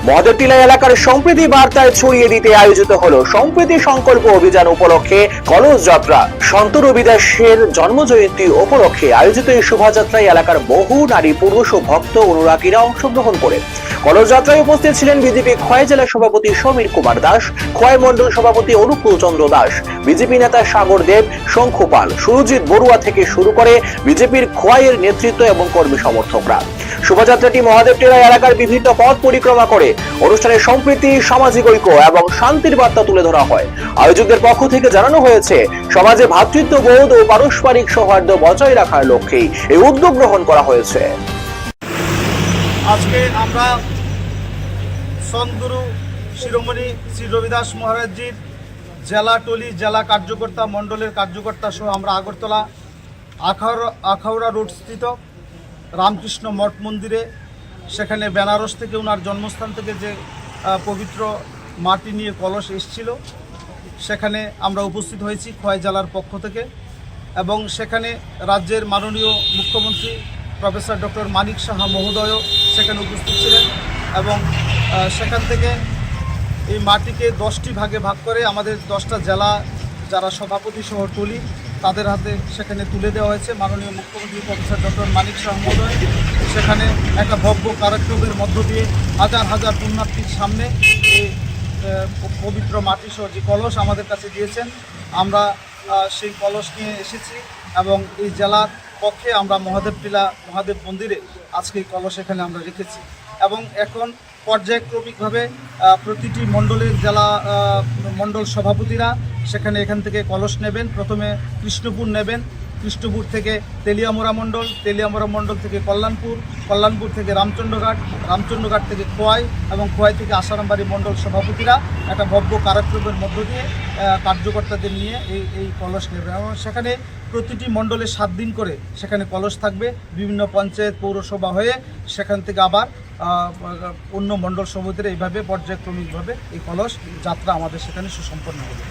মহাদেবটিলা এলাকার সম্প্রীতি বার্তায় ছড়িয়ে দিতে আয়োজিত হলো সম্প্রীতি সংকল্প অভিযান উপলক্ষে কলস যাত্রা। সন্ত রবিদাসের জন্মজয়ন্তী উপলক্ষে আয়োজিত এই শোভাযাত্রায় এলাকার বহু নারী পুরুষ ও ভক্ত অনুরাগীরা অংশগ্রহণ করে। কলস যাত্রায় উপস্থিত ছিলেন বিজেপি খোয়াই জেলা সভাপতি সমীর কুমার দাস, খোয়াই মন্ডল সভাপতি অনুকূল চন্দ্র দাস, বিজেপি নেতা সাগর দেব, শঙ্খু পাল, সুরজিৎ বড়ুয়া থেকে শুরু করে বিজেপির খোয়াইয়ের নেতৃত্ব এবং কর্মী সমর্থকরা। শোভাযাত্রাটি মহাদেবটিলা এলাকার বিভিন্ন পথ পরিক্রমা করে অনুষ্ঠানে সম্প্রীতি, সামাজিক ঐক্য এবং শান্তির বার্তা তুলে ধরা হয়। আয়োজকদের পক্ষ থেকে জানানো হয়েছে, সমাজে ভ্রাতৃত্ববোধ ও পারস্পরিক সৌহার্দ্য বজায় রাখার লক্ষ্যেই এই উদ্যোগ গ্রহণ করা হয়েছে। আজকে আমরা সন্তগুরু শিরোমণি শ্রী রবিদাস মহারাজজির জেলা টলি জেলা কার্যকর্তা মণ্ডলের কার্যকর্তা সহ আমরা আগরতলা আখাউড়া রোড স্থিত রামকৃষ্ণ মঠ মন্দিরে, সেখানে বেনারস থেকে ওনার জন্মস্থান থেকে যে পবিত্র মাটি নিয়ে কলস এসেছিল, সেখানে আমরা উপস্থিত হয়েছি খোয়াই জেলার পক্ষ থেকে। এবং সেখানে রাজ্যের মাননীয় মুখ্যমন্ত্রী প্রফেসর ডক্টর মানিক সাহা মহোদয়ও সেখানে উপস্থিত ছিলেন। এবং সেখান থেকে এই মাটিকে 10টি ভাগে ভাগ করে আমাদের 10টা জেলা যারা সভাপতি সহ টলি তাদের হাতে সেখানে তুলে দেওয়া হয়েছে। মাননীয় মুখ্যমন্ত্রী প্রফেসর ডক্টর মানিক সাহা মহোদয় সেখানে একটা ভব্য কার্যক্রমের মধ্য দিয়ে হাজার হাজার পুণ্যার্থীর সামনে এই পবিত্র মাটি সহ যে কলস আমাদের কাছে দিয়েছেন, আমরা সেই কলস নিয়ে এসেছি এবং এই জেলার পক্ষে আমরা মহাদেবটিলা মহাদেব মন্দিরে আজকে এই কলস এখানে আমরা রেখেছি। এবং এখন পর্যায়ক্রমিকভাবে প্রতিটি মণ্ডলের জেলা মণ্ডল সভাপতিরা সেখানে এখান থেকে কলস নেবেন। প্রথমে কৃষ্ণপুর নেবেন, কৃষ্ণপুর থেকে তেলিয়ামোড়া মণ্ডল, তেলিয়ামোড়া মণ্ডল থেকে কল্যাণপুর, কল্যাণপুর থেকে রামচন্দ্রঘাট, রামচন্দ্রঘাট থেকে খোয়াই এবং খোয়াই থেকে আসারামবাড়ি মণ্ডল সভাপতিরা একটা ভব্য কার্যক্রমের মধ্য দিয়ে কার্যকর্তাদের নিয়ে এই কলস নেবেন। এবং সেখানে প্রতিটি মণ্ডলে 7 দিন করে সেখানে কলস থাকবে। বিভিন্ন পঞ্চায়েত পৌরসভা হয়ে সেখান থেকে আবার অন্য মণ্ডল সমিতিরা এইভাবে পর্যায়ক্রমিকভাবে এই কলস যাত্রা আমাদের সেখানে সুসম্পন্ন হবে।